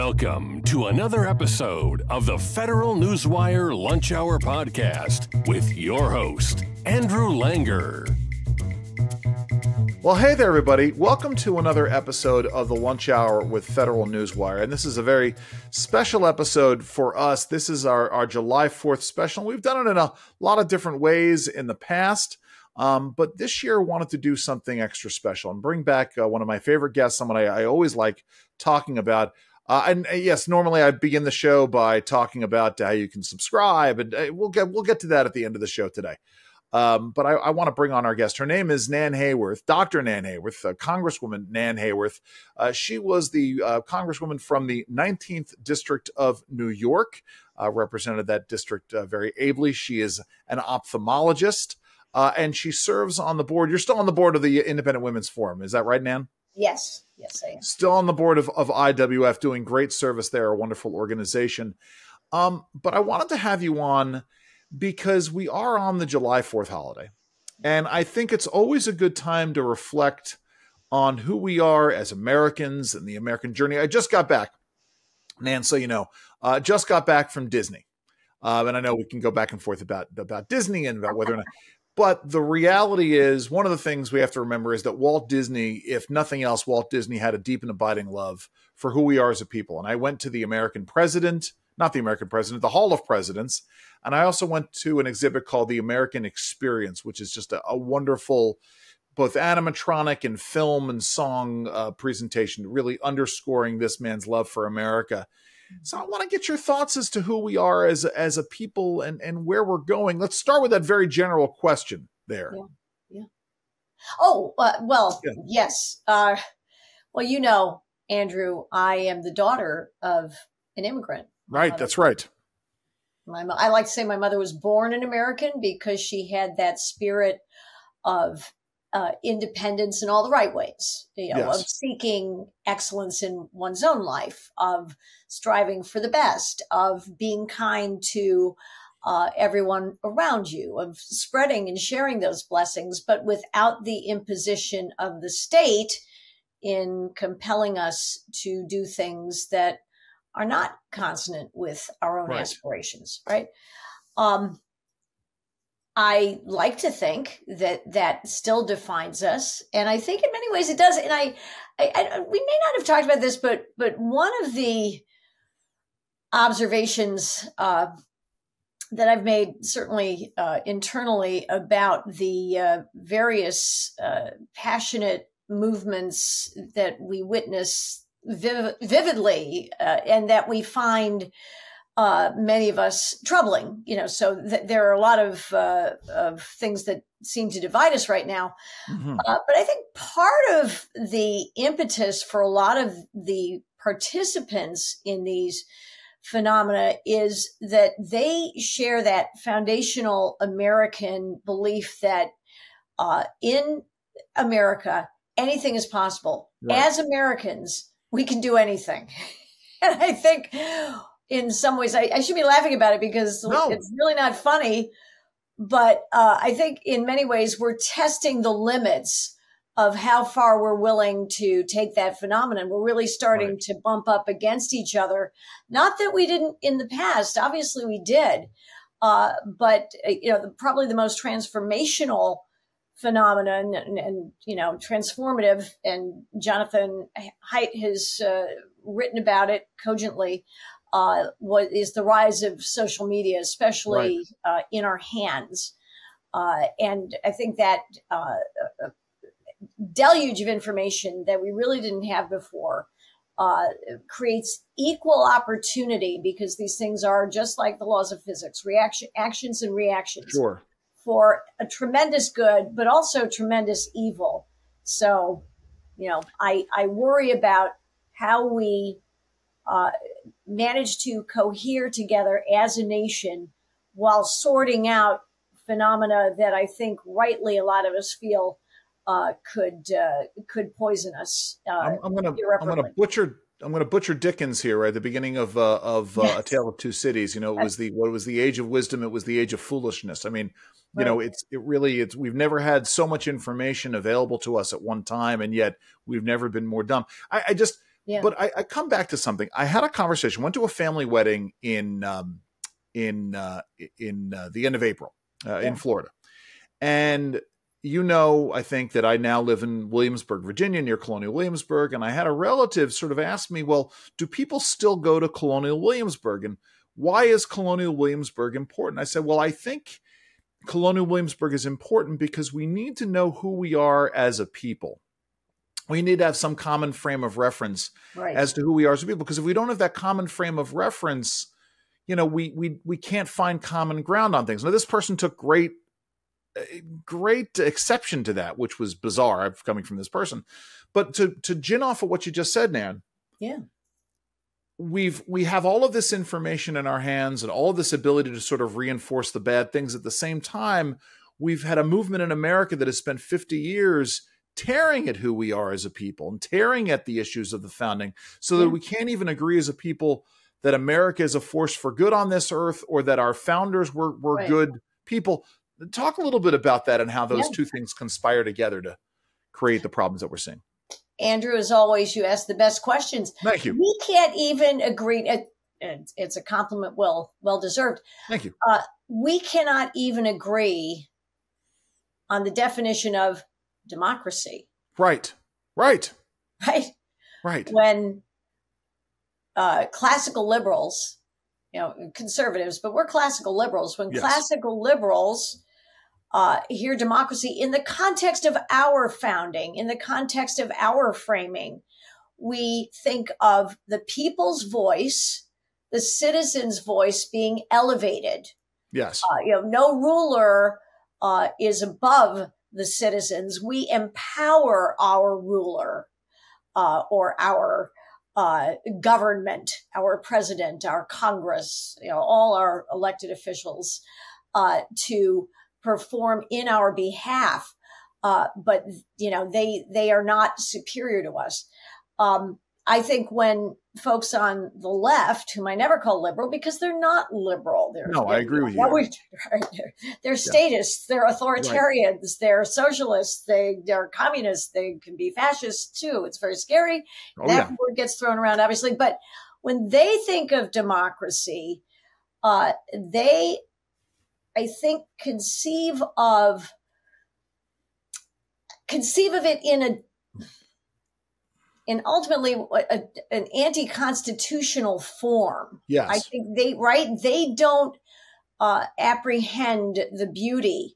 Welcome to another episode of the Federal Newswire Lunch Hour Podcast with your host, Andrew Langer. Well, hey there, everybody. Welcome to another episode of the Lunch Hour with Federal Newswire. And this is a very special episode for us. This is our July 4th special. We've done it in a lot of different ways in the past. But this year, I wanted to do something extra special and bring back one of my favorite guests, someone I always like talking about. And yes, normally I begin the show by talking about how you can subscribe, and we'll get to that at the end of the show today. But I want to bring on our guest. Her name is Nan Hayworth, Dr. Nan Hayworth, Congresswoman Nan Hayworth. She was the Congresswoman from the 19th District of New York, represented that district very ably. She is an ophthalmologist, and she serves on the board. You're still on the board of the Independent Women's Forum. Is that right, Nan? Yes, I am. Still on the board of IWF, doing great service there, a wonderful organization. But I wanted to have you on because we are on the July 4th holiday. And I think it's always a good time to reflect on who we are as Americans and the American journey. I just got back, Nan, so you know, just got back from Disney. And I know we can go back and forth about Disney and about whether or not. But the reality is, one of the things we have to remember is that Walt Disney, if nothing else, Walt Disney had a deep and abiding love for who we are as a people. And I went to the the Hall of Presidents. And I also went to an exhibit called The American Experience, which is just a wonderful, both animatronic and film and song presentation, really underscoring this man's love for America. So I want to get your thoughts as to who we are as a people and where we're going. Let's start with that very general question there. Yeah. Oh, well, yeah. Yes. Well, you know, Andrew, I am the daughter of an immigrant. Right. That's right. I like to say my mother was born an American because she had that spirit of independence in all the right ways, Yes. Of seeking excellence in one's own life, of striving for the best, of being kind to everyone around you, of spreading and sharing those blessings, but without the imposition of the state in compelling us to do things that are not consonant with our own aspirations, right? I like to think that still defines us, and I think in many ways it does. And we may not have talked about this, but one of the observations that I've made, certainly internally, about the various passionate movements that we witness vividly, and that we find many of us troubling, so there are a lot of things that seem to divide us right now. Mm-hmm. But I think part of the impetus for a lot of the participants in these phenomena is that they share that foundational American belief that in America, anything is possible. Right. As Americans, we can do anything. And I think in some ways, I should be laughing about it because It's really not funny. But I think in many ways, we're testing the limits of how far we're willing to take that phenomenon. We're really starting to bump up against each other. Not that we didn't in the past. Obviously, we did. But probably the most transformational phenomenon and transformative, and Jonathan Haidt has written about it cogently, is the rise of social media, especially in our hands. And I think that deluge of information that we really didn't have before creates equal opportunity, because these things are just like the laws of physics, actions and reactions. Sure. For a tremendous good, but also tremendous evil. So, I worry about how we manage to cohere together as a nation while sorting out phenomena that I think rightly a lot of us feel could poison us. I'm going to butcher Dickens here right at the beginning of A Tale of Two Cities. It was the age of wisdom. It was the age of foolishness. I mean, we've never had so much information available to us at one time, and yet we've never been more dumb. Yeah. But I come back to something. I had a conversation, went to a family wedding in the end of April in Florida. And I think that I now live in Williamsburg, Virginia, near Colonial Williamsburg. And I had a relative sort of ask me, well, do people still go to Colonial Williamsburg? And why is Colonial Williamsburg important? I said, well, I think Colonial Williamsburg is important because we need to know who we are as a people. We need to have some common frame of reference as to who we are as a people. Because if we don't have that common frame of reference, we can't find common ground on things. Now, this person took great exception to that, which was bizarre coming from this person. But to gin off of what you just said, Nan, we have all of this information in our hands and all of this ability to sort of reinforce the bad things. At the same time, we've had a movement in America that has spent 50 years tearing at who we are as a people and tearing at the issues of the founding, so that we can't even agree as a people that America is a force for good on this earth, or that our founders were good people. Talk a little bit about that and how those two things conspire together to create the problems that we're seeing. Andrew, as always, you ask the best questions. Thank you. We can't even agree. It's a compliment well deserved. Thank you. We cannot even agree on the definition of democracy. Right. When classical liberals, conservatives, but we're classical liberals. When classical liberals hear democracy in the context of our founding, in the context of our framing, we think of the people's voice, the citizens' voice being elevated. Yes. No ruler is above the citizens. We empower our ruler or our government, our president, our Congress, all our elected officials to perform in our behalf. But they are not superior to us. I think when folks on the left, whom I never call liberal because they're not liberal. I agree with you. They're statists, they're authoritarians, they're socialists, they're communists, they can be fascists too. It's very scary. That word gets thrown around, obviously. But when they think of democracy, they, I think, conceive of it in ultimately an anti-constitutional form. Yes. I think they don't apprehend the beauty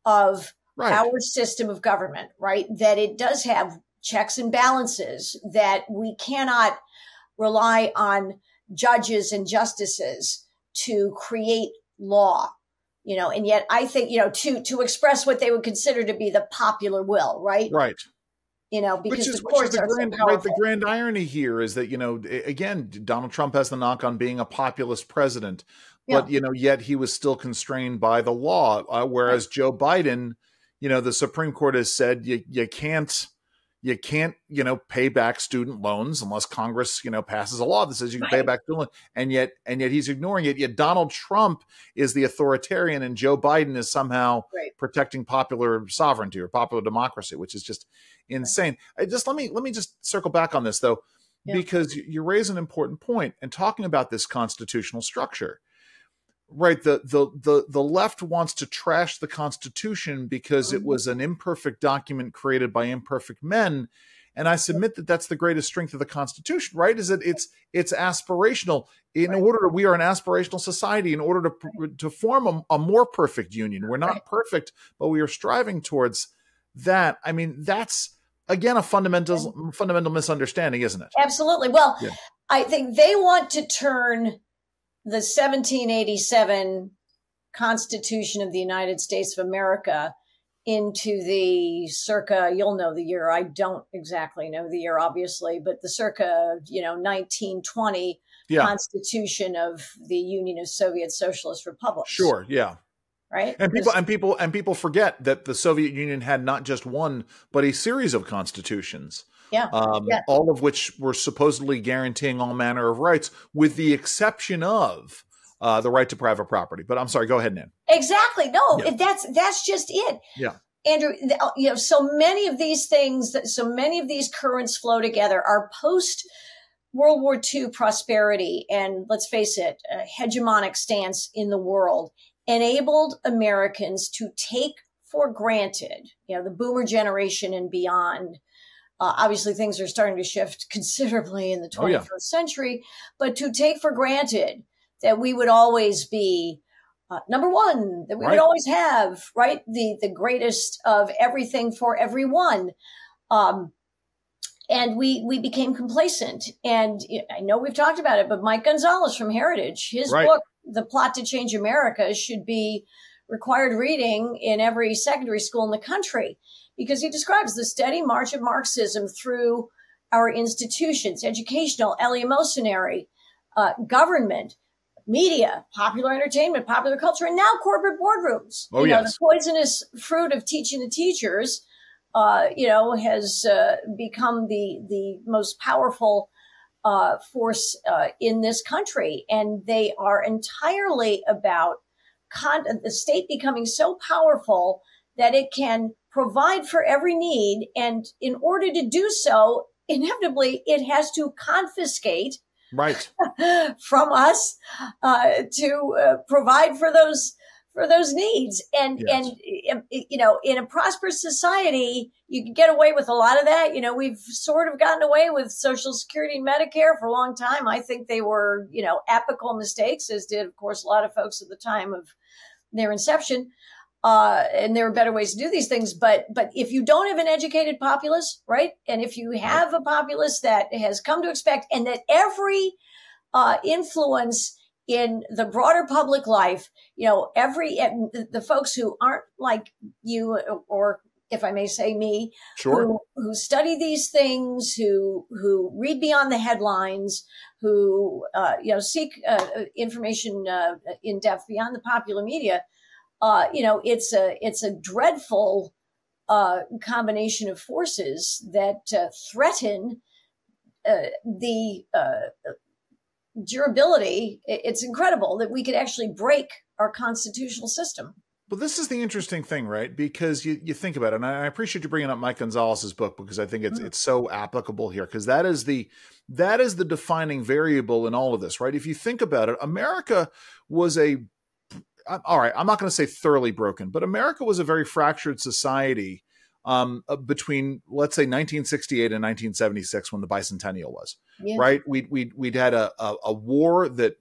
of our system of government, right? That it does have checks and balances, that we cannot rely on judges and justices to create law, and yet I think, to express what they would consider to be the popular will, right? Right. Because the courts are so powerful. The grand irony here is that, again, Donald Trump has the knock on being a populist president, but, yet he was still constrained by the law. Whereas Joe Biden, the Supreme Court has said you can't, pay back student loans unless Congress, passes a law that says you can pay back student loans. And yet he's ignoring it. Yet Donald Trump is the authoritarian and Joe Biden is somehow protecting popular sovereignty or popular democracy, which is just insane. Let me just circle back on this though, because you raise an important point and talking about this constitutional structure. Right. The left wants to trash the Constitution because it was an imperfect document created by imperfect men. And I submit that that's the greatest strength of the Constitution, right? Is that it's aspirational. We are an aspirational society in order to form a more perfect union. We're not perfect, but we are striving towards that. I mean, that's, again, a fundamental misunderstanding, isn't it? Absolutely. Well, I think they want to turn the 1787 Constitution of the United States of America into the circa, you'll know the year, I don't exactly know the year, obviously, but the circa, 1920 Constitution of the Union of Soviet Socialist Republics. Sure, yeah. Right? And people forget that the Soviet Union had not just one, but a series of constitutions. All of which were supposedly guaranteeing all manner of rights, with the exception of the right to private property. But I'm sorry, go ahead, Nan. Exactly. No, that's just it. Yeah. Andrew, so many of these things, so many of these currents flow together. Our post World War II prosperity and, let's face it, a hegemonic stance in the world enabled Americans to take for granted, the boomer generation and beyond. Obviously, things are starting to shift considerably in the 21st century, but to take for granted that we would always be number one, that we would always have, right, the greatest of everything for everyone. And we became complacent. And I know we've talked about it, but Mike Gonzalez from Heritage, his book, The Plot to Change America, should be required reading in every secondary school in the country, because he describes the steady march of Marxism through our institutions, educational, eleemosynary, government, media, popular entertainment, popular culture, and now corporate boardrooms. The poisonous fruit of teaching the teachers, has become the most powerful force in this country. And they are entirely about the state becoming so powerful that it can provide for every need. And in order to do so, inevitably, it has to confiscate from us to provide for those needs. And in a prosperous society, you can get away with a lot of that. We've sort of gotten away with Social Security and Medicare for a long time. I think they were, apical mistakes, as did, of course, a lot of folks at the time of their inception. And there are better ways to do these things. But if you don't have an educated populace, right? And if you have a populace that has come to expect, and that every influence in the broader public life, the folks who aren't like you, or if I may say me, who study these things, who read beyond the headlines, who seek information in depth beyond the popular media, it's a dreadful combination of forces that threaten the durability. It's incredible that we could actually break our constitutional system. Well, this is the interesting thing, right? Because you think about it, and I appreciate you bringing up Mike Gonzalez's book, because I think it's so applicable here, because that is the defining variable in all of this, right? If you think about it, America was all right, I'm not going to say thoroughly broken, but America was a very fractured society between, let's say, 1968 and 1976, when the bicentennial was, right? We'd had a war that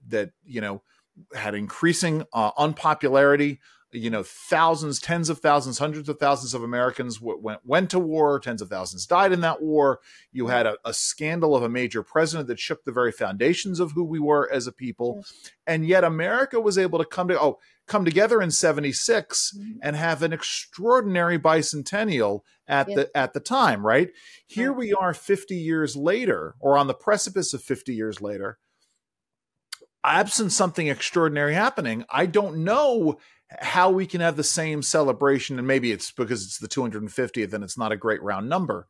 had increasing unpopularity. Thousands, tens of thousands, hundreds of thousands of Americans went to war. Tens of thousands died in that war. You had a scandal of a major president that shook the very foundations of who we were as a people. And yet America was able to come together in 76 and have an extraordinary bicentennial at the time, right? Here we are 50 years later, or on the precipice of 50 years later, absent something extraordinary happening. I don't know how we can have the same celebration, and maybe it's because it's the 250th and it's not a great round number.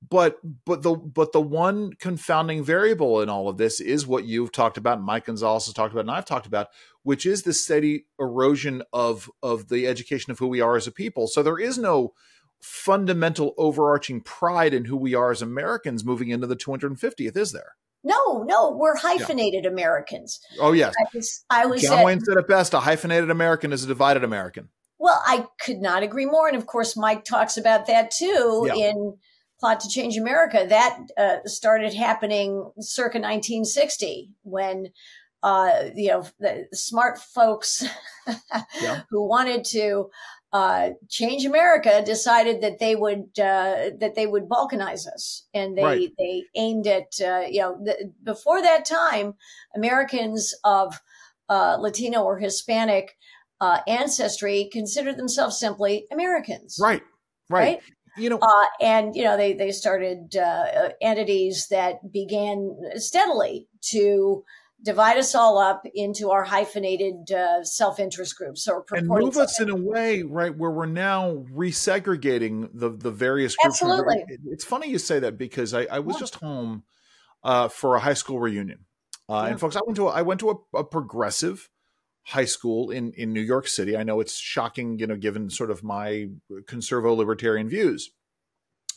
But the one confounding variable in all of this is what you've talked about, and Mike Gonzalez has talked about, and I've talked about, which is the steady erosion of the education of who we are as a people. So there is no fundamental overarching pride in who we are as Americans moving into the 250th, is there? No, we're hyphenated Americans. Oh, yes. John Wayne said it best: a hyphenated American is a divided American. Well, I could not agree more. And of course, Mike talks about that too in Plot to Change America. That started happening circa 1960, when the smart folks who wanted to change America decided that they would balkanize us, and they aimed at before that time, Americans of Latino or Hispanic ancestry considered themselves simply Americans. Right. They started entities that began steadily to divide us all up into our hyphenated self-interest groups, and move us in a way, right, where we're now resegregating the various groups. Absolutely. It's funny you say that, because I was just home for a high school reunion, and folks, I went to a progressive high school in New York City. I know it's shocking, given sort of my conservo-libertarian views.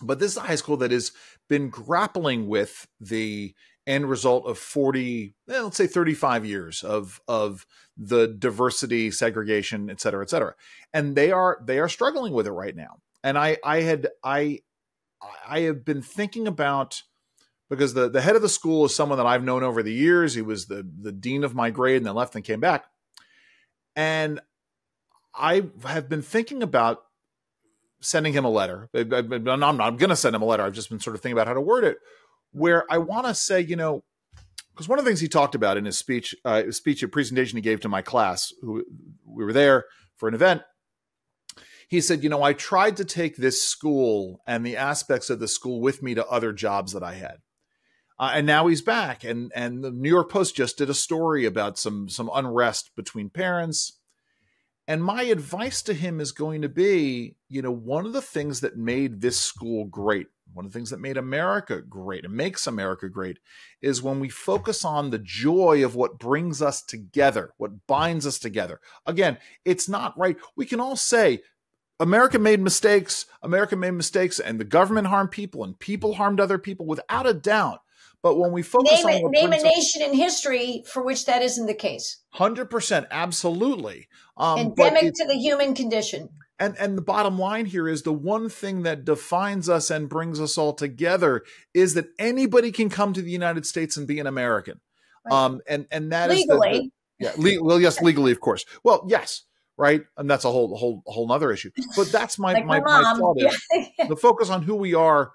But this is a high school that has been grappling with the end result of 40, let's say 35 years of the diversity, segregation, et cetera, et cetera. And they are struggling with it right now. And I have been thinking about, because the head of the school is someone that I've known over the years. He was the dean of my grade and then left and came back. And I have been thinking about sending him a letter. I'm not going to send him a letter. I've just been sort of thinking about how to word it, where I want to say, because one of the things he talked about in his speech, a presentation he gave to my class, who we were there for an event, he said, I tried to take this school and the aspects of the school with me to other jobs that I had. And now he's back. And the New York Post just did a story about some unrest between parents. And my advice to him is going to be, one of the things that made this school great, one of the things that made America great and makes America great, is when we focus on the joy of what brings us together, what binds us together. Again, it's not right. We can all say, America made mistakes, and the government harmed people, and people harmed other people, without a doubt. But when we focus name a nation in history for which that isn't the case. 100%, absolutely. Endemic to the human condition. And the bottom line here is the one thing that defines us and brings us all together is that anybody can come to the United States and be an American. Right. And that legally. Yes, legally, of course. Well, yes. Right. And that's a whole nother issue. But that's my thought is the focus on who we are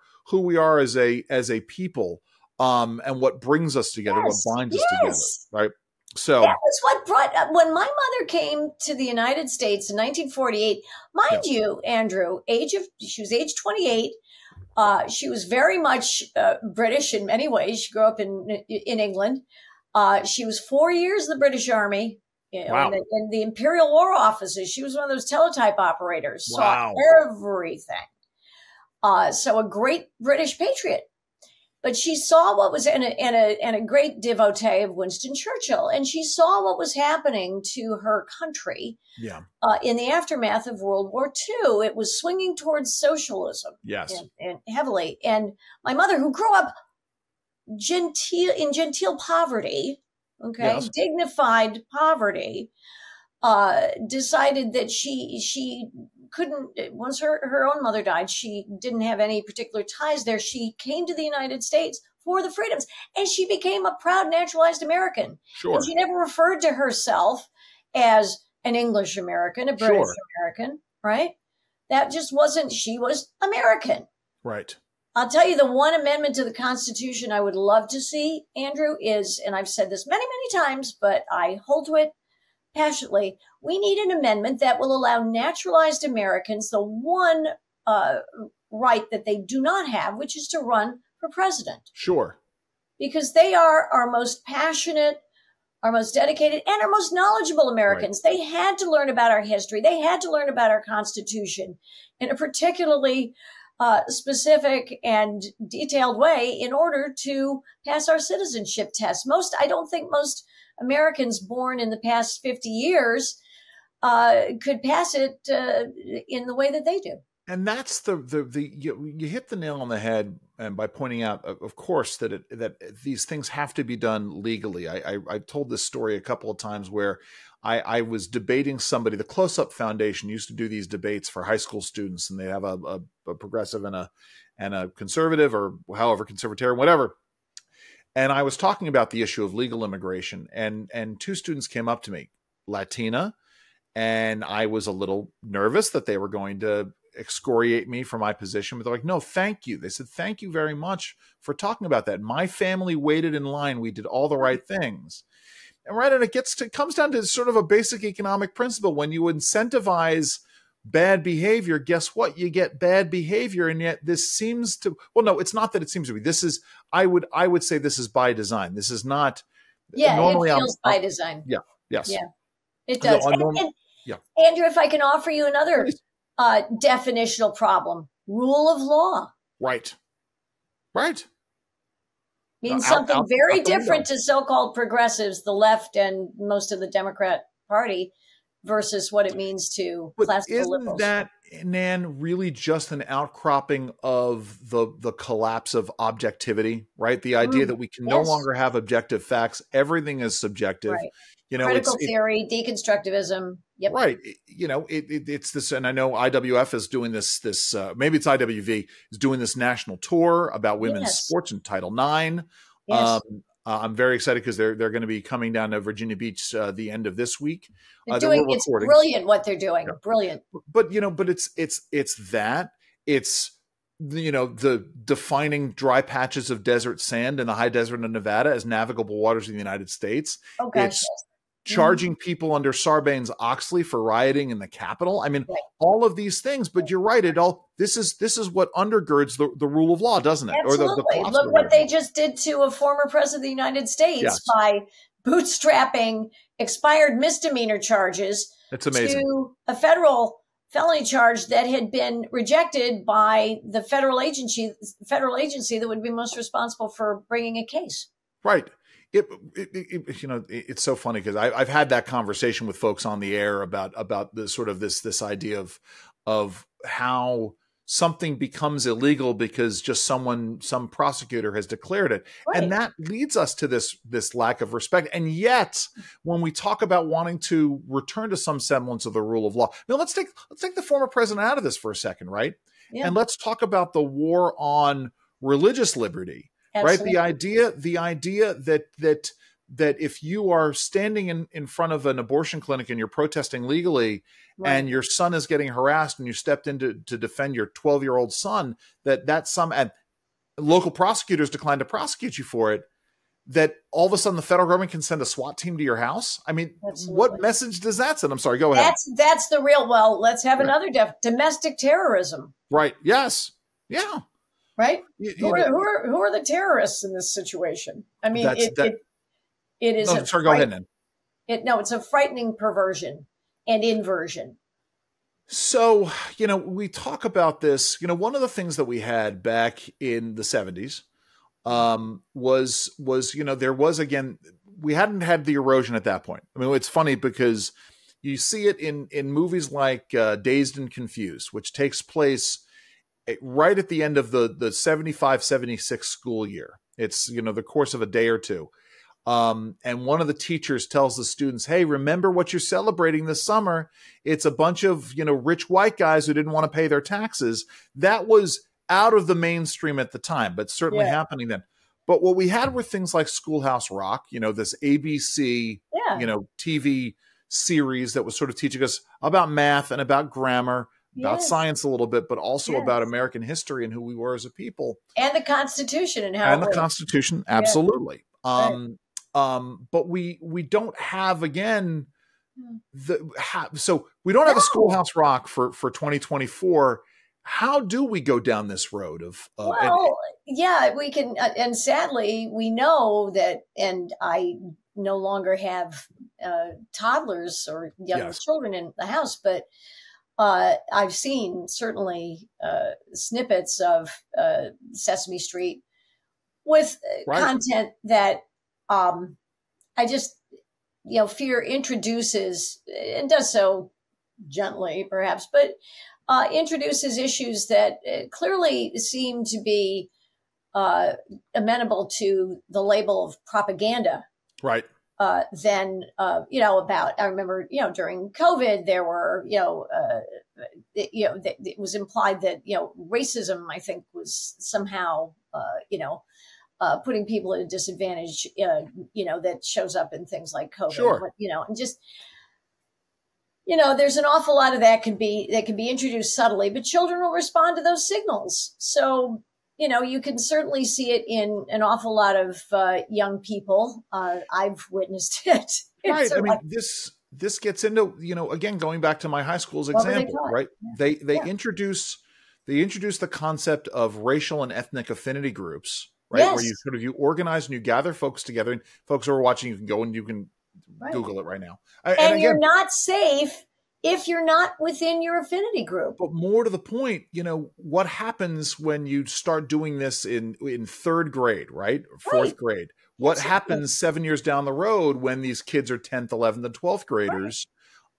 as a people, and what brings us together, what binds us together. Right. So that was what brought, when my mother came to the United States in 1948, mind you, Andrew, she was age 28. She was very much British in many ways. She grew up in England. She was 4 years in the British Army. Wow. In the Imperial War Offices. She was one of those teletype operators, saw everything. So a great British patriot. But she saw what was, and a great devotee of Winston Churchill, and she saw what was happening to her country in the aftermath of World War II. It was swinging towards socialism, and heavily. And my mother, who grew up in genteel poverty, dignified poverty, decided that she couldn't, once her own mother died, she didn't have any particular ties there. She came to the United States for the freedoms, and she became a proud naturalized American. Sure. And she never referred to herself as an English American, a British American, right? That just wasn't, she was American. Right. I'll tell you, the one amendment to the Constitution I would love to see, Andrew, is, and I've said this many, many times, but I hold to it passionately, we need an amendment that will allow naturalized Americans the one right that they do not have, which is to run for president. Sure. Because they are our most passionate, our most dedicated, and our most knowledgeable Americans. Right. They had to learn about our history. They had to learn about our Constitution in a particularly specific and detailed way in order to pass our citizenship test. I don't think most Americans born in the past 50 years could pass it in the way that they do. And that's you hit the nail on the head, and by pointing out, of course, that these things have to be done legally. I've told this story a couple of times where I was debating somebody. The Close Up Foundation used to do these debates for high school students, and they have a progressive and a conservative, or however, conservatarian, whatever. And I was talking about the issue of legal immigration, and two students came up to me, Latina, and I was a little nervous that they were going to excoriate me for my position, but they're like, no, thank you. They said, thank you very much for talking about that. My family waited in line. We did all the right things. And it comes down to sort of a basic economic principle. When you incentivize bad behavior, guess what? You get bad behavior. And yet this seems to, well, no, it's not that it seems to be. This is, I would say this is by design. This is not. Yeah, normally it feels by design. Yeah. Yes. Yeah, it does. Andrew, if I can offer you another definitional problem, rule of law. Right. Means something very different to so-called progressives, the left and most of the Democrat party versus what it means to classical liberals. Isn't that, Nan, really just an outcropping of the collapse of objectivity, right? The idea that we can no longer have objective facts. Everything is subjective. Right. You know, critical theory, deconstructivism. Yep. Right. You know, it's this, and I know IWF is doing this, maybe it's IWV is doing this national tour about women's sports in Title IX. Yes. I'm very excited because they're going to be coming down to Virginia Beach the end of this week. It's brilliant what they're doing. Yeah. Brilliant. But it's that the defining dry patches of desert sand in the high desert of Nevada as navigable waters of the United States. Oh gosh. It's charging people under Sarbanes-Oxley for rioting in the Capitol. I mean, all of these things. But you're right. This is what undergirds the rule of law, doesn't it? Absolutely. Or Look what they just did to a former president of the United States by bootstrapping expired misdemeanor charges to a federal felony charge that had been rejected by the federal agency that would be most responsible for bringing a case. Right. It's so funny because I've had that conversation with folks on the air about the sort of this idea of how something becomes illegal because just some prosecutor has declared it. Right. And that leads us to this lack of respect. And yet when we talk about wanting to return to some semblance of the rule of law, now let's take the former president out of this for a second, right? Yeah. And let's talk about the war on religious liberty. Absolutely. Right. The idea that if you are standing in front of an abortion clinic and you're protesting legally and your son is getting harassed and you stepped in to defend your 12-year-old son, and local prosecutors decline to prosecute you for it, that all of a sudden the federal government can send a SWAT team to your house. I mean, what message does that send? I'm sorry, go ahead. That's the real, let's have another domestic terrorism. Right. Yes. Yeah. Right? Who are the terrorists in this situation? I mean, it is. No, sorry, go ahead, Nan. It's a frightening perversion and inversion. So, we talk about this. One of the things that we had back in the 70s was there was, again, we hadn't had the erosion at that point. I mean, it's funny because you see it in movies like Dazed and Confused, which takes place right at the end of the 75-76 school year. It's, the course of a day or two. And one of the teachers tells the students, hey, remember what you're celebrating this summer. It's a bunch of, rich white guys who didn't want to pay their taxes. That was out of the mainstream at the time, but certainly happening then. But what we had were things like Schoolhouse Rock, this ABC, TV series that was sort of teaching us about math and about grammar, about science a little bit, but also about American history and who we were as a people. And the Constitution and how the Constitution, absolutely. Right. But we don't have, again, so we don't have a Schoolhouse Rock for 2024. How do we go down this road of we can, and sadly we know that, and I no longer have toddlers or young children in the house, but I've seen certainly snippets of Sesame Street with content that I just, fear introduces, and does so gently perhaps, but introduces issues that clearly seem to be amenable to the label of propaganda. Right. Then, about, I remember, during COVID, there were, it was implied that, racism, I think, was somehow, putting people at a disadvantage, that shows up in things like COVID. Sure. And just, there's an awful lot of that can be introduced subtly, but children will respond to those signals. So, you can certainly see it in an awful lot of young people. I've witnessed it. Right. I mean, this gets into, again, going back to my high school's example, right? Yeah. They introduce the concept of racial and ethnic affinity groups, right? Yes. Where you organize and you gather folks together, and folks who are watching, you can go and you can Google it right now. And you're not safe if you're not within your affinity group. But more to the point, what happens when you start doing this in third grade, right? Fourth grade? What happens 7 years down the road when these kids are 10th, 11th, and 12th graders?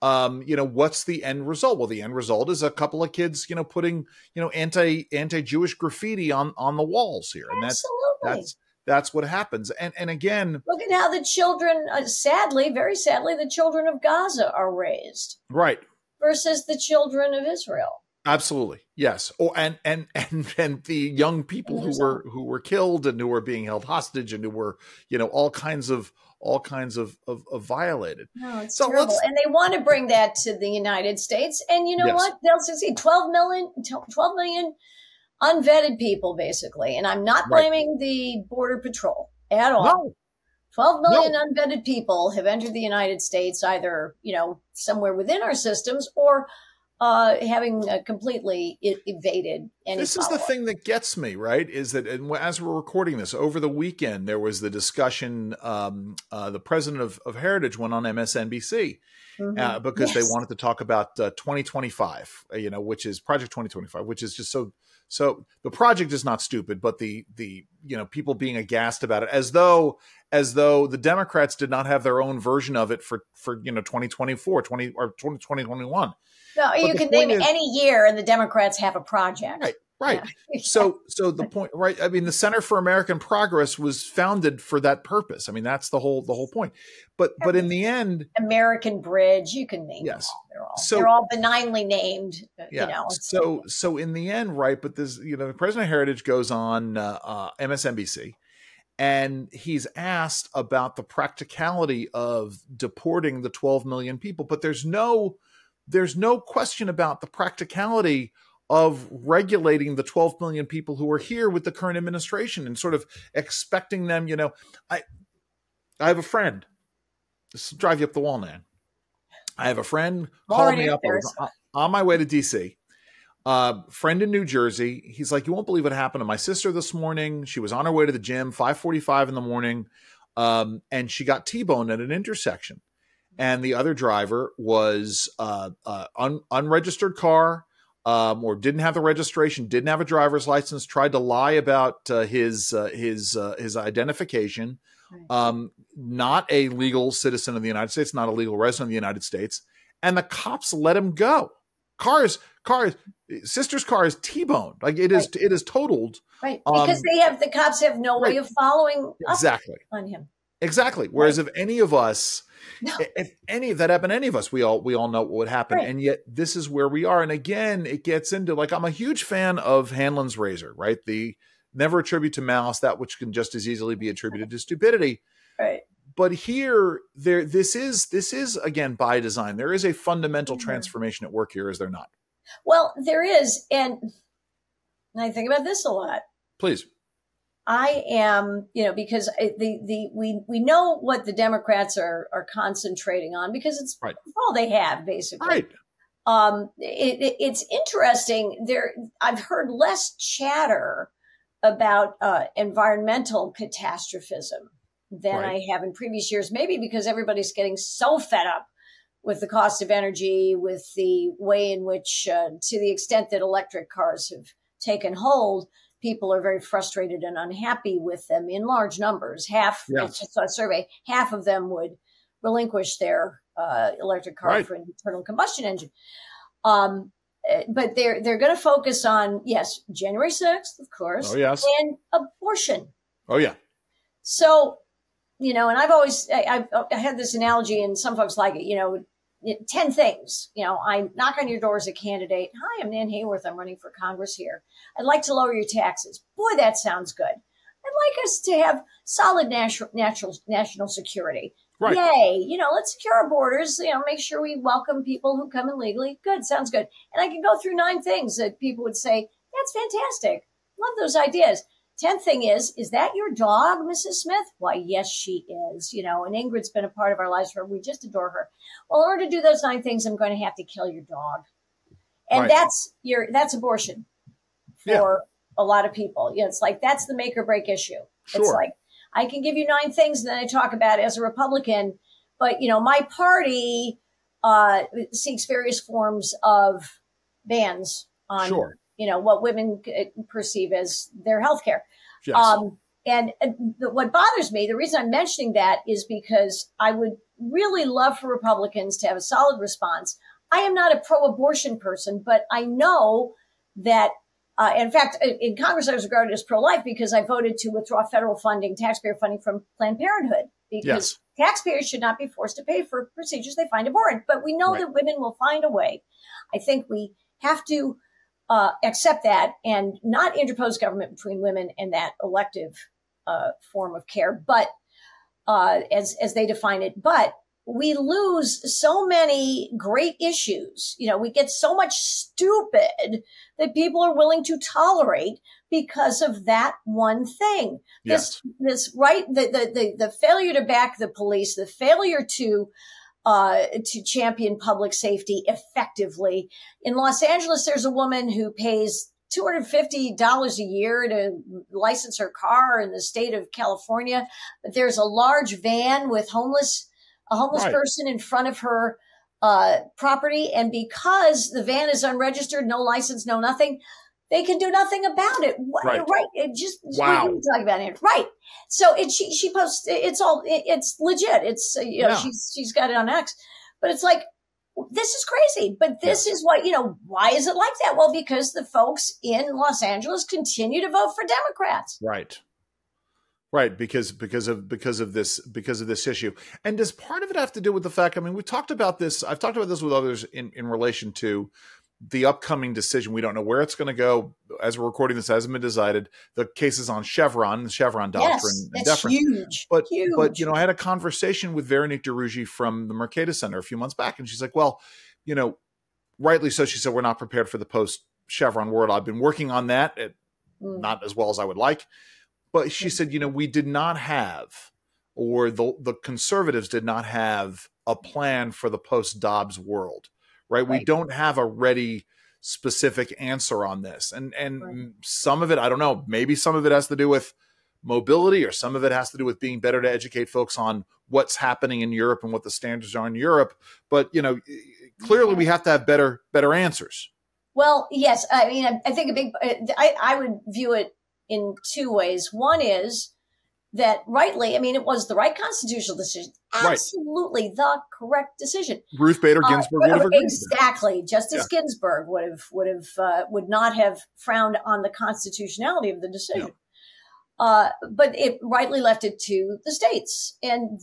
What's the end result? Well, the end result is a couple of kids, putting, anti-Jewish graffiti on the walls here. And that's what happens. And again, look at how the children, sadly, very sadly, the children of Gaza are raised. Right. Versus the children of Israel. Absolutely. Yes. Oh, and the young people who were killed and who were being held hostage and who were, all kinds of violated. No, it's terrible. And they want to bring that to the United States. And you know what? They'll succeed. 12 million unvetted people, basically. And I'm not blaming the Border Patrol at all. No. 12 million unvetted people have entered the United States, either, somewhere within our systems or having completely evaded any This is the thing that gets me, right, is that as we're recording this, over the weekend, there was the discussion, the president of Heritage went on MSNBC because they wanted to talk about 2025, which is Project 2025, which is just so the project is not stupid, but the people being aghast about it as though the Democrats did not have their own version of it for 2024, 2021. No, you can name any year and the Democrats have a project. Right. Yeah. So the point, right? I mean, the Center for American Progress was founded for that purpose. I mean, that's the whole point. But in the end, American Bridge, you can name them all. They're all benignly named. So in the end, right? But this, the president of Heritage goes on MSNBC, and he's asked about the practicality of deporting the 12 million people. But there's no question about the practicality of regulating the 12 million people who are here with the current administration and sort of expecting them, I have a friend. This will drive you up the wall, Nan. I have a friend called me up on my way to DC. Friend in New Jersey. He's like, you won't believe what happened to my sister this morning. She was on her way to the gym, 5:45 in the morning, and she got T-boned at an intersection. And the other driver was unregistered car, or didn't have the registration, didn't have a driver's license, tried to lie about his identification, not a legal citizen of the United States, not a legal resident of the United States, and the cops let him go. Sister's car is T-boned, like it is totaled, right? Because the cops have no way of following up on him. Exactly. Whereas if any of us. No. If that happened to any of us, we all know what would happen. Right. And yet this is where we are. And again, it gets into, like, I'm a huge fan of Hanlon's razor, right? The never attribute to malice that which can just as easily be attributed to stupidity. Right. But here, this is again by design. There is a fundamental transformation at work here, is there not? Well, there is. And I think about this a lot. Please. I am, because we know what the Democrats are concentrating on, because it's all they have, basically. Right. It's interesting. I've heard less chatter about environmental catastrophism than I have in previous years. Maybe because everybody's getting so fed up with the cost of energy, with the way in which, to the extent that electric cars have taken hold, people are very frustrated and unhappy with them in large numbers. It's just a survey, half of them would relinquish their electric car for an internal combustion engine. But they're going to focus on, January 6th, of course, and abortion. Oh, yeah. So, and I've had this analogy, and some folks like it, 10 things. I knock on your door as a candidate. Hi, I'm Nan Hayworth. I'm running for Congress here. I'd like to lower your taxes. Boy, that sounds good. I'd like us to have solid national security. Right. Yay. Let's secure our borders, make sure we welcome people who come in legally. Good. Sounds good. And I can go through 9 things that people would say, that's fantastic. Love those ideas. 10th thing is that your dog, Mrs. Smith? Why, yes, she is. And Ingrid's been a part of our lives forever. We just adore her. Well, in order to do those 9 things, I'm going to have to kill your dog. And that's abortion for a lot of people. It's like, that's the make or break issue. Sure. It's like, I can give you 9 things that I talk about as a Republican, but, my party seeks various forms of bans on, Sure. what women perceive as their health care. Yes. And what bothers me, the reason I'm mentioning that is because I would really love for Republicans to have a solid response. I am not a pro-abortion person, but I know that, in fact, in Congress, I was regarded as pro-life because I voted to withdraw federal funding, taxpayer funding from Planned Parenthood, because taxpayers should not be forced to pay for procedures they find abhorrent. But we know that women will find a way. I think we have to accept that and not interpose government between women and that elective form of care, but as they define it. But we lose so many great issues. We get so much stupid that people are willing to tolerate because of that one thing. Yes. The failure to back the police, the failure to champion public safety effectively. In Los Angeles, there's a woman who pays $250 a year to license her car in the state of California. But there's a large van with a homeless person in front of her property. And because the van is unregistered, no license, no nothing, they can do nothing about it. Right. It just, wow. What are you talking about, Andrew? Right. So she posts, it's legit. It's, she's got it on X, but it's like, this is crazy, but this is what, why is it like that? Well, because the folks in Los Angeles continue to vote for Democrats. Right. Right. Because of this issue. And does part of it have to do with the fact, we talked about this. I've talked about this with others in relation to the upcoming decision. We don't know where it's going to go. As we're recording, this hasn't been decided. The case is on Chevron, the Chevron doctrine. Yes, that's huge. But huge. I had a conversation with Veronique DeRougy from the Mercatus Center a few months back, and she's like, well, rightly so. She said, we're not prepared for the post-Chevron world. I've been working on that, not as well as I would like. But she said, we did not have, or the conservatives did not have a plan for the post-Dobbs world. Right. We don't have a ready specific answer on this. And some of it, I don't know, maybe some of it has to do with mobility, or some of it has to do with being better to educate folks on what's happening in Europe and what the standards are in Europe. But, clearly we have to have better answers. Well, yes. I think I would view it in two ways. One is that rightly, it was the right constitutional decision. Absolutely the correct decision. Ruth Bader Ginsburg would have agreed. Exactly. Justice Ginsburg would not have frowned on the constitutionality of the decision. No. But it rightly left it to the states. And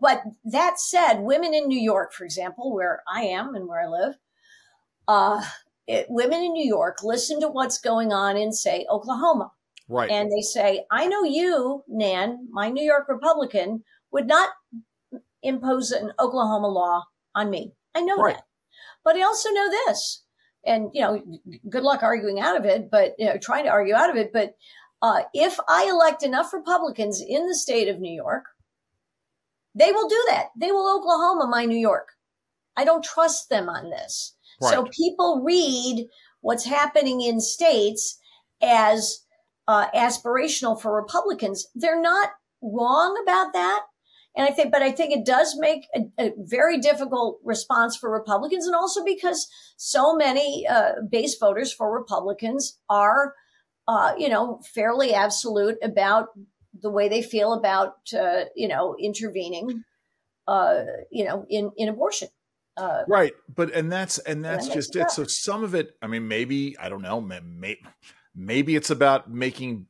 but that said, women in New York, for example, where I am and where I live, women in New York listen to what's going on in, say, Oklahoma. Right. And they say, I know you, Nan, my New York Republican, would not impose an Oklahoma law on me. I know that. But I also know this. And, good luck arguing out of it, but trying to argue out of it. But if I elect enough Republicans in the state of New York, they will do that. They will Oklahoma my New York. I don't trust them on this. Right. So people read what's happening in states as aspirational for Republicans. They're not wrong about that. And I think it does make a very difficult response for Republicans. And also because so many base voters for Republicans are, fairly absolute about the way they feel about, intervening, in abortion. Right. And that's just it. So some of it, maybe, I don't know, maybe it's about making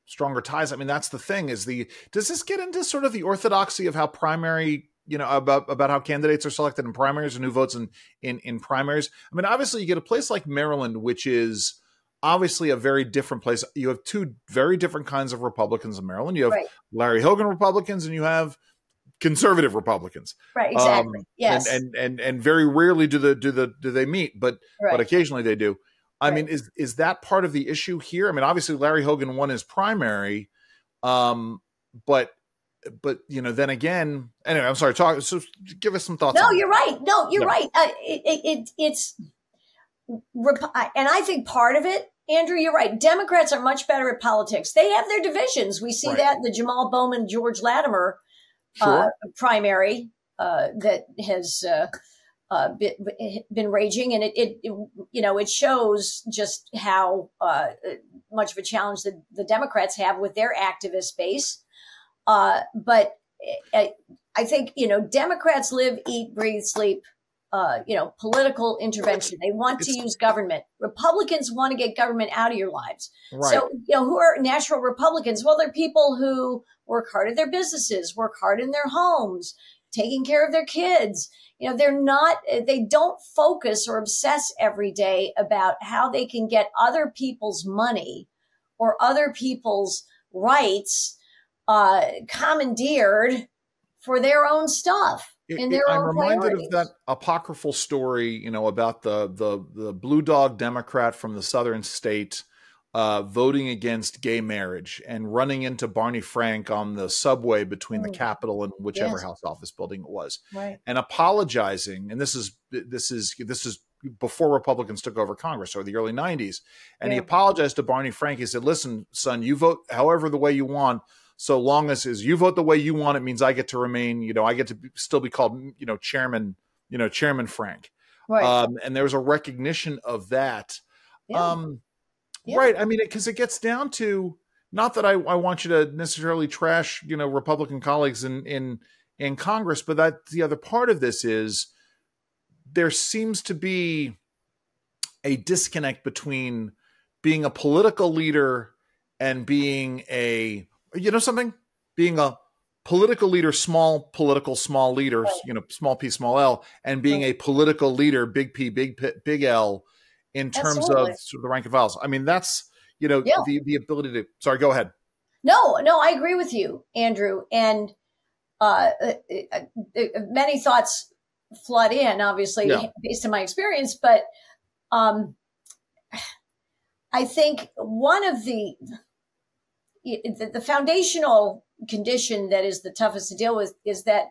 stronger ties. That's the thing does this get into sort of the orthodoxy of how primary, about how candidates are selected in primaries and who votes in primaries? Obviously you get a place like Maryland, which is obviously a very different place. You have two very different kinds of Republicans in Maryland. You have Larry Hogan Republicans and you have conservative Republicans. Right. Exactly. Yes. And very rarely do they meet, but occasionally they do. Is that part of the issue here? Obviously Larry Hogan won his primary, but then again, anyway, I'm sorry. So give us some thoughts. No, you're right. No, you're right. It's, and I think part of it, Andrew, you're right. Democrats are much better at politics. They have their divisions. We see that in the Jamal Bowman, George Latimer primary. that has been raging, and it shows just how much of a challenge the Democrats have with their activist base. But I think Democrats live, eat, breathe, sleep. Political intervention. They want to use government. Republicans want to get government out of your lives. Right. So, who are natural Republicans? Well, they're people who work hard at their businesses, work hard in their homes, taking care of their kids. They don't focus or obsess every day about how they can get other people's money or other people's rights commandeered for their own stuff. I'm reminded of that apocryphal story, about the blue dog Democrat from the southern state voting against gay marriage and running into Barney Frank on the subway between the Capitol and whichever House office building it was, and apologizing. And this is before Republicans took over Congress, or the early 90s. And he apologized to Barney Frank. He said, "Listen, son, you vote however the way you want. So long as you vote the way you want, it means I get to remain, I get to still be called, Chairman Frank." Right. And there was a recognition of that. Right. I mean, because it gets down to, not that I want you to necessarily trash, Republican colleagues in Congress, but that the other part of this is there seems to be a disconnect between being a political leader and being being a political leader, small leader, small p, small l, and being a political leader, big P, big L, in terms of sort of the rank and files. I mean, that's, the ability to, sorry, go ahead. No, I agree with you, Andrew. And many thoughts flood in, obviously, based on my experience. But I think one of the foundational condition that is the toughest to deal with is that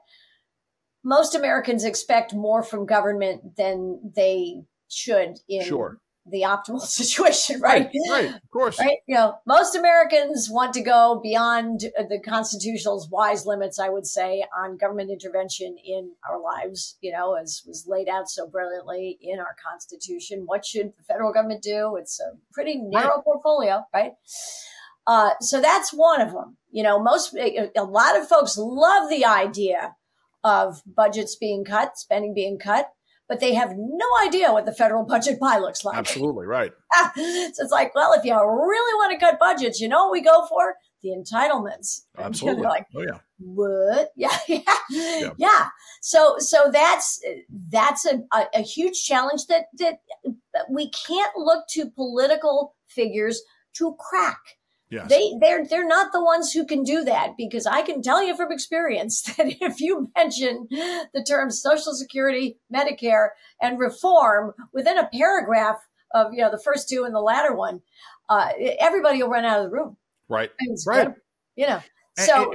most Americans expect more from government than they should in the optimal situation, right? Right, of course. Right? Most Americans want to go beyond the Constitutional's wise limits, I would say, on government intervention in our lives, as was laid out so brilliantly in our Constitution. What should the federal government do? It's a pretty narrow portfolio, right? So that's one of them. A lot of folks love the idea of budgets being cut, spending being cut, but they have no idea what the federal budget pie looks like. Absolutely right. So it's like, well, if you really want to cut budgets, what we go for? The entitlements. Absolutely. Like, oh yeah. What? Yeah. So that's a huge challenge that we can't look to political figures to crack. Yes. They're not the ones who can do that, because I can tell you from experience that if you mention the terms Social Security, Medicare, and reform within a paragraph of the first two and the latter one, everybody will run out of the room. Right. Right. So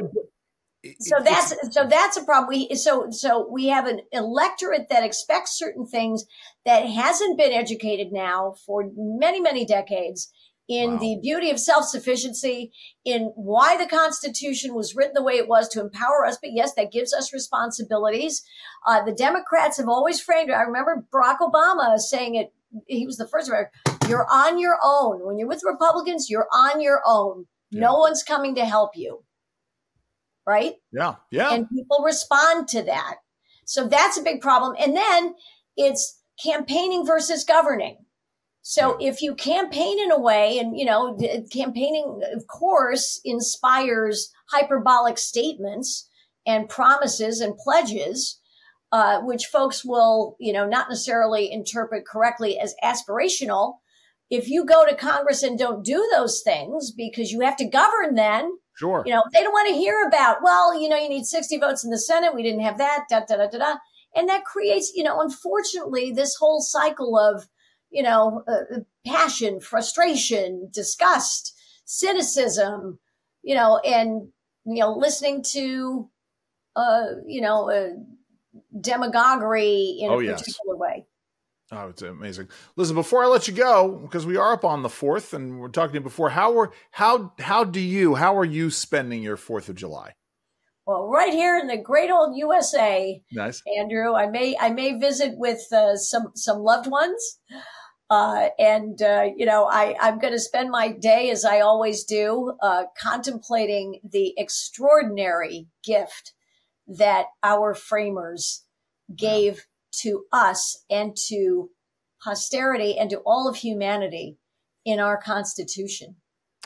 that's a problem. So we have an electorate that expects certain things that hasn't been educated now for many, many decades in the beauty of self-sufficiency, in why the Constitution was written the way it was to empower us. But yes, that gives us responsibilities. The Democrats have always framed it. I remember Barack Obama saying it. He was the first American. You're on your own. When you're with Republicans, you're on your own. Yeah. No one's coming to help you. Right? Yeah. Yeah. And people respond to that. So that's a big problem. And then it's campaigning versus governing. So if you campaign in a way, and, campaigning, of course, inspires hyperbolic statements and promises and pledges, which folks will, not necessarily interpret correctly as aspirational. If you go to Congress and don't do those things because you have to govern then, sure, they don't want to hear about, well, you need 60 votes in the Senate. We didn't have that, And that creates, unfortunately, this whole cycle of, passion, frustration, disgust, cynicism, and, listening to, demagoguery in a particular way. Oh, it's amazing. Listen, before I let you go, because we are up on the 4th and we're talking to you before, how are you spending your 4th of July? Well, right here in the great old USA, Nice. Andrew, I may visit with some loved ones. I'm going to spend my day, as I always do, contemplating the extraordinary gift that our framers gave to us and to posterity and to all of humanity in our Constitution.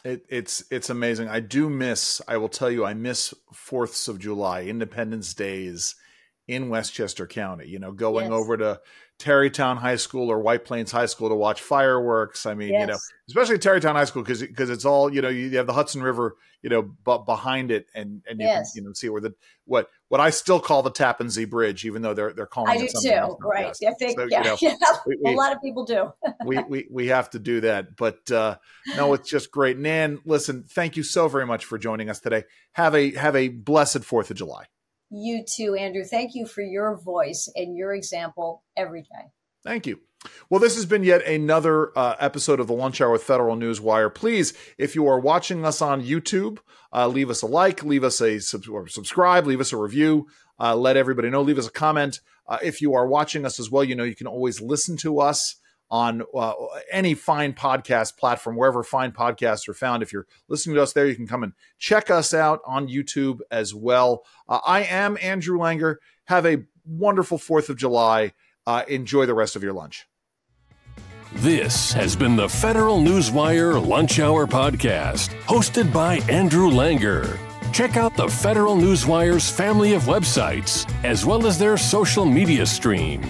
It's amazing. I will tell you, I miss 4th of July, Independence Days in Westchester County, going over to Tarrytown High School or White Plains High School to watch fireworks. I mean, especially Tarrytown High School, because it's all, you have the Hudson River, behind it, and you can, see where what I still call the Tappan Zee Bridge, even though they're calling it something else. Right. I think, a lot of people do. we have to do that, but no, it's just great. Nan, listen, thank you so very much for joining us today. Have a blessed 4th of July. You too, Andrew. Thank you for your voice and your example every day. Thank you. Well, this has been yet another episode of the Lunch Hour with Federal Newswire. Please, if you are watching us on YouTube, leave us a like, leave us a subscribe, leave us a review, let everybody know, leave us a comment. If you are watching us as well, you can always listen to us on any fine podcast platform, wherever fine podcasts are found. If you're listening to us there, you can come and check us out on YouTube as well. I am Andrew Langer. Have a wonderful 4th of July. Enjoy the rest of your lunch. This has been the Federal Newswire Lunch Hour Podcast, hosted by Andrew Langer. Check out the Federal Newswire's family of websites, as well as their social media stream